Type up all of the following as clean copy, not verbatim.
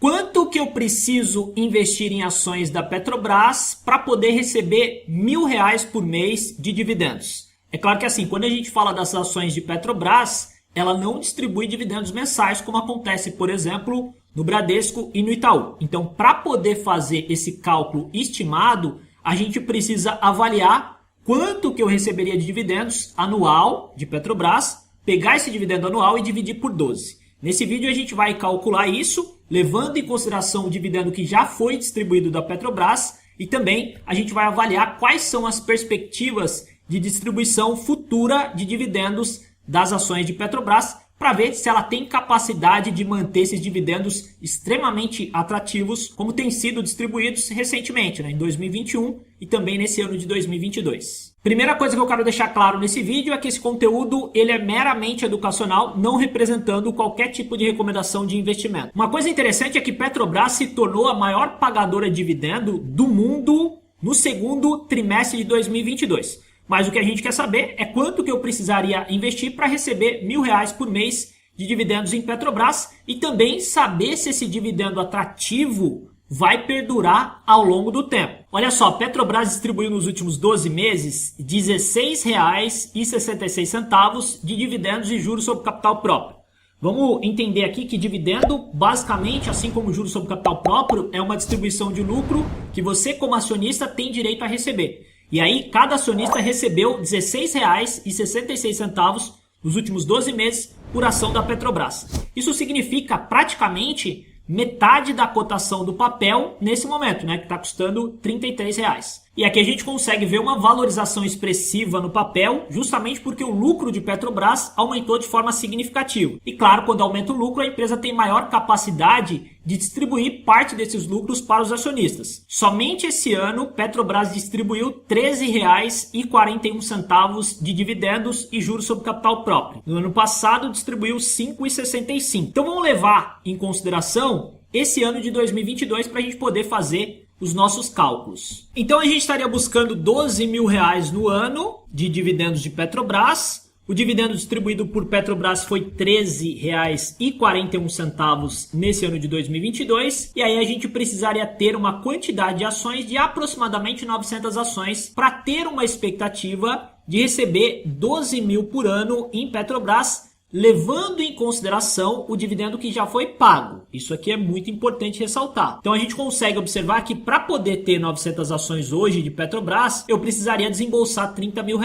Quanto que eu preciso investir em ações da Petrobras para poder receber R$ 1.000 por mês de dividendos? É claro que assim, quando a gente fala das ações de Petrobras, ela não distribui dividendos mensais, como acontece, por exemplo, no Bradesco e no Itaú. Então, para poder fazer esse cálculo estimado, a gente precisa avaliar quanto que eu receberia de dividendos anual de Petrobras, pegar esse dividendo anual e dividir por 12. Nesse vídeo a gente vai calcular isso, levando em consideração o dividendo que já foi distribuído da Petrobras e também a gente vai avaliar quais são as perspectivas de distribuição futura de dividendos das ações de Petrobras para ver se ela tem capacidade de manter esses dividendos extremamente atrativos, como têm sido distribuídos recentemente, em 2021 e também nesse ano de 2022. Primeira coisa que eu quero deixar claro nesse vídeo é que esse conteúdo ele é meramente educacional, não representando qualquer tipo de recomendação de investimento. Uma coisa interessante é que Petrobras se tornou a maior pagadora de dividendo do mundo no segundo trimestre de 2022. Mas o que a gente quer saber é quanto que eu precisaria investir para receber R$ 1.000 por mês de dividendos em Petrobras e também saber se esse dividendo atrativo vai perdurar ao longo do tempo. Olha só, a Petrobras distribuiu nos últimos 12 meses R$ 16,66 de dividendos e juros sobre capital próprio. Vamos entender aqui que dividendo, basicamente, assim como juros sobre capital próprio, é uma distribuição de lucro que você, como acionista, tem direito a receber. E aí, cada acionista recebeu R$ 16,66 nos últimos 12 meses por ação da Petrobras. Isso significa praticamente metade da cotação do papel nesse momento, que está custando R$ 33. E aqui a gente consegue ver uma valorização expressiva no papel, justamente porque o lucro de Petrobras aumentou de forma significativa. E claro, quando aumenta o lucro, a empresa tem maior capacidade de distribuir parte desses lucros para os acionistas. Somente esse ano, Petrobras distribuiu R$ 13,41 de dividendos e juros sobre capital próprio. No ano passado, distribuiu R$ 5,65. Então vamos levar em consideração esse ano de 2022 para a gente poder fazer os nossos cálculos. Então a gente estaria buscando R$ 12.000 no ano de dividendos de Petrobras. O dividendo distribuído por Petrobras foi R$ 13,41 nesse ano de 2022. E aí a gente precisaria ter uma quantidade de ações de aproximadamente 900 ações para ter uma expectativa de receber 12 mil por ano em Petrobras, levando em consideração o dividendo que já foi pago. Isso aqui é muito importante ressaltar. Então a gente consegue observar que para poder ter 900 ações hoje de Petrobras, eu precisaria desembolsar R$ 30 mil.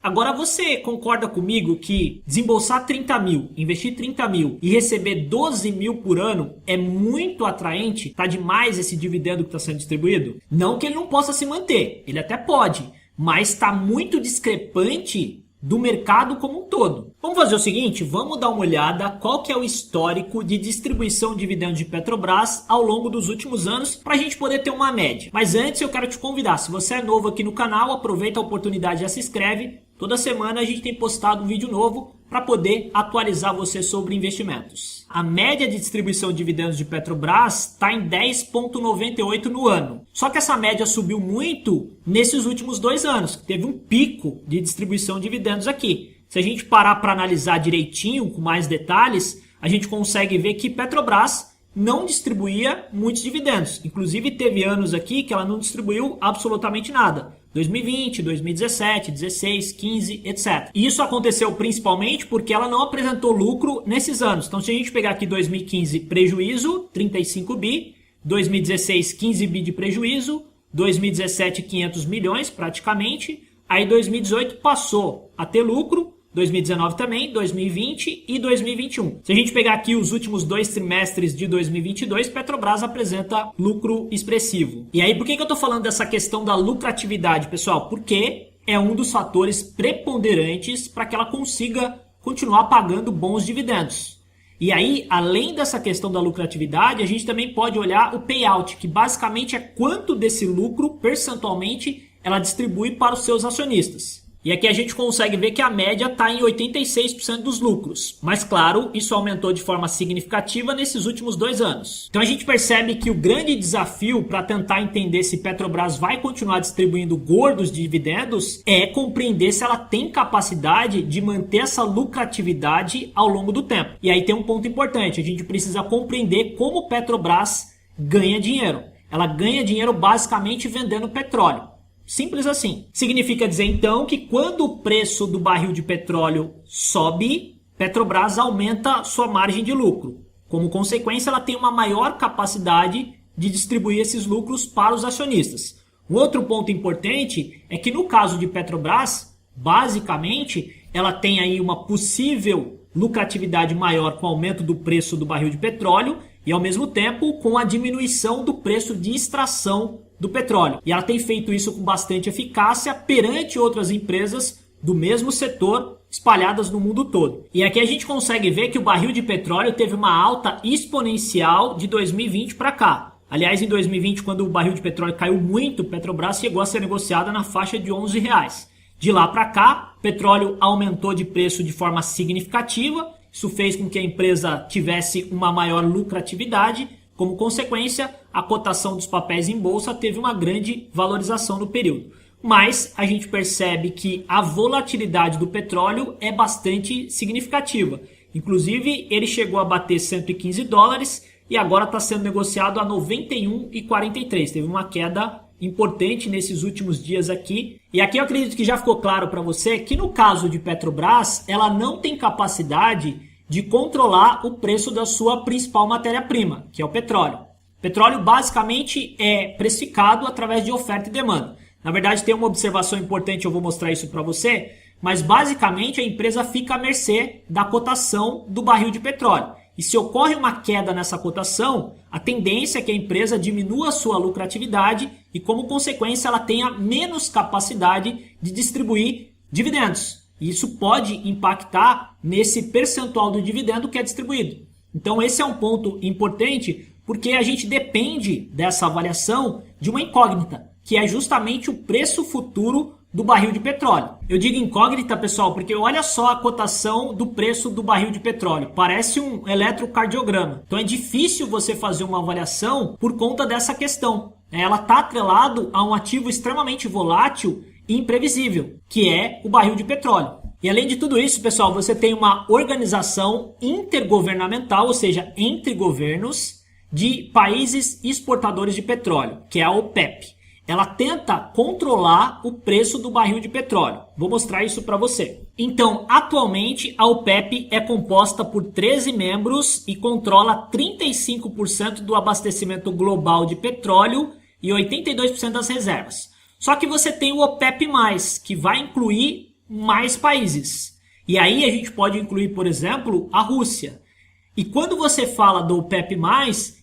Agora você concorda comigo que desembolsar 30 mil, investir 30 mil e receber 12 mil por ano é muito atraente? Tá demais esse dividendo que está sendo distribuído? Não que ele não possa se manter, ele até pode, mas está muito discrepante do mercado como um todo. Vamos fazer o seguinte, vamos dar uma olhada qual que é o histórico de distribuição de dividendos de Petrobras ao longo dos últimos anos para a gente poder ter uma média. Mas antes eu quero te convidar, se você é novo aqui no canal, aproveita a oportunidade e já se inscreve. Toda semana a gente tem postado um vídeo novo para poder atualizar você sobre investimentos. A média de distribuição de dividendos de Petrobras está em 10,98 no ano. Só que essa média subiu muito nesses últimos 2 anos. Teve um pico de distribuição de dividendos aqui. Se a gente parar para analisar direitinho, com mais detalhes, a gente consegue ver que Petrobras não distribuía muitos dividendos. Inclusive teve anos aqui que ela não distribuiu absolutamente nada. 2020, 2017, 16, 15, etc. E isso aconteceu principalmente porque ela não apresentou lucro nesses anos. Então se a gente pegar aqui 2015 prejuízo, 35 bi, 2016 15 bi de prejuízo, 2017 500 milhões praticamente, aí 2018 passou a ter lucro, 2019 também, 2020 e 2021. Se a gente pegar aqui os últimos 2 trimestres de 2022, Petrobras apresenta lucro expressivo. E aí, por que eu estou falando dessa questão da lucratividade, pessoal? Porque é um dos fatores preponderantes para que ela consiga continuar pagando bons dividendos. E aí, além dessa questão da lucratividade, a gente também pode olhar o payout, que basicamente é quanto desse lucro, percentualmente, ela distribui para os seus acionistas. E aqui a gente consegue ver que a média está em 86% dos lucros. Mas claro, isso aumentou de forma significativa nesses últimos 2 anos. Então a gente percebe que o grande desafio para tentar entender se Petrobras vai continuar distribuindo gordos dividendos é compreender se ela tem capacidade de manter essa lucratividade ao longo do tempo. E aí tem um ponto importante, a gente precisa compreender como Petrobras ganha dinheiro. Ela ganha dinheiro basicamente vendendo petróleo. Simples assim. Significa dizer então que quando o preço do barril de petróleo sobe, Petrobras aumenta sua margem de lucro. Como consequência, ela tem uma maior capacidade de distribuir esses lucros para os acionistas. Um outro ponto importante é que no caso de Petrobras, basicamente, ela tem aí uma possível lucratividade maior com o aumento do preço do barril de petróleo e ao mesmo tempo com a diminuição do preço de extração do petróleo. E ela tem feito isso com bastante eficácia perante outras empresas do mesmo setor espalhadas no mundo todo. E aqui a gente consegue ver que o barril de petróleo teve uma alta exponencial de 2020 para cá. Aliás, em 2020, quando o barril de petróleo caiu muito, Petrobras chegou a ser negociada na faixa de R$11. De lá para cá, o petróleo aumentou de preço de forma significativa. Isso fez com que a empresa tivesse uma maior lucratividade. Como consequência, a cotação dos papéis em bolsa teve uma grande valorização no período. Mas a gente percebe que a volatilidade do petróleo é bastante significativa. Inclusive, ele chegou a bater $115 e agora está sendo negociado a 91,43. Teve uma queda importante nesses últimos dias aqui. E aqui eu acredito que já ficou claro para você que no caso de Petrobras, ela não tem capacidade de controlar o preço da sua principal matéria-prima, que é o petróleo. O petróleo basicamente é precificado através de oferta e demanda. Na verdade, tem uma observação importante, eu vou mostrar isso para você, mas basicamente a empresa fica à mercê da cotação do barril de petróleo. E se ocorre uma queda nessa cotação, a tendência é que a empresa diminua a sua lucratividade e, como consequência, ela tenha menos capacidade de distribuir dividendos. E isso pode impactar nesse percentual do dividendo que é distribuído. Então esse é um ponto importante porque a gente depende dessa avaliação de uma incógnita, que é justamente o preço futuro do barril de petróleo. Eu digo incógnita, pessoal, porque olha só a cotação do preço do barril de petróleo. Parece um eletrocardiograma. Então é difícil você fazer uma avaliação por conta dessa questão. Ela está atrelado a um ativo extremamente volátil e imprevisível, que é o barril de petróleo. E além de tudo isso, pessoal, você tem uma organização intergovernamental, ou seja, entre governos de países exportadores de petróleo, que é a OPEP. Ela tenta controlar o preço do barril de petróleo. Vou mostrar isso para você. Então, atualmente, a OPEP é composta por 13 membros e controla 35% do abastecimento global de petróleo e 82% das reservas. Só que você tem o OPEP+, que vai incluir mais países. E aí a gente pode incluir, por exemplo, a Rússia. E quando você fala do OPEP+,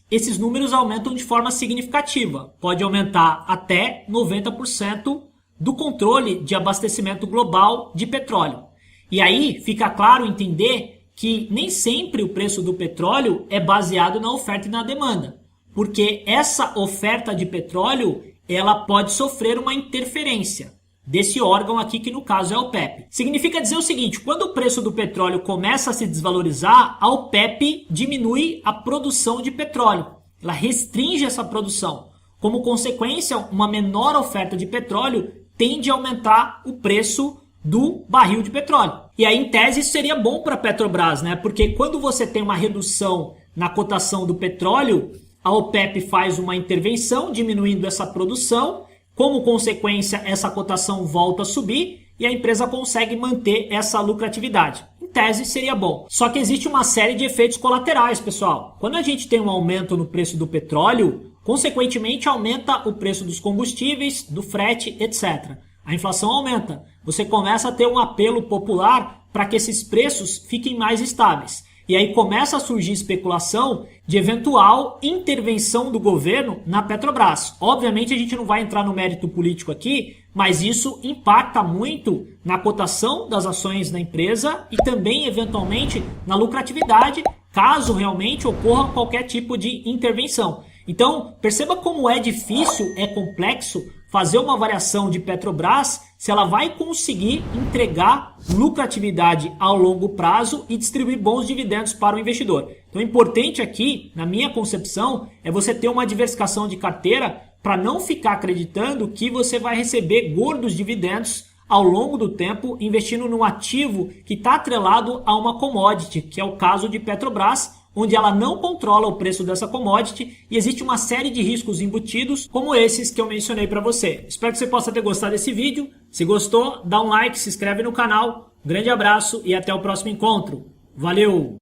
esses números aumentam de forma significativa. Pode aumentar até 90% do controle de abastecimento global de petróleo. E aí fica claro entender que nem sempre o preço do petróleo é baseado na oferta e na demanda. Porque essa oferta de petróleo ela pode sofrer uma interferência desse órgão aqui, que no caso é a OPEP. Significa dizer o seguinte, quando o preço do petróleo começa a se desvalorizar, a OPEP diminui a produção de petróleo. Ela restringe essa produção. Como consequência, uma menor oferta de petróleo tende a aumentar o preço do barril de petróleo. E aí, em tese, isso seria bom para a Petrobras, né? Porque quando você tem uma redução na cotação do petróleo, a OPEP faz uma intervenção diminuindo essa produção. Como consequência, essa cotação volta a subir e a empresa consegue manter essa lucratividade. Em tese, seria bom. Só que existe uma série de efeitos colaterais, pessoal. Quando a gente tem um aumento no preço do petróleo, consequentemente aumenta o preço dos combustíveis, do frete, etc. A inflação aumenta. Você começa a ter um apelo popular para que esses preços fiquem mais estáveis. E aí começa a surgir especulação de eventual intervenção do governo na Petrobras. Obviamente a gente não vai entrar no mérito político aqui, mas isso impacta muito na cotação das ações da empresa e também, eventualmente, na lucratividade, caso realmente ocorra qualquer tipo de intervenção. Então, perceba como é difícil, é complexo fazer uma variação de Petrobras se ela vai conseguir entregar lucratividade ao longo prazo e distribuir bons dividendos para o investidor. Então, o importante aqui, na minha concepção, é você ter uma diversificação de carteira para não ficar acreditando que você vai receber gordos dividendos ao longo do tempo investindo num ativo que está atrelado a uma commodity, que é o caso de Petrobras, onde ela não controla o preço dessa commodity e existe uma série de riscos embutidos, como esses que eu mencionei para você. Espero que você possa ter gostado desse vídeo. Se gostou, dá um like, se inscreve no canal. Um grande abraço e até o próximo encontro. Valeu!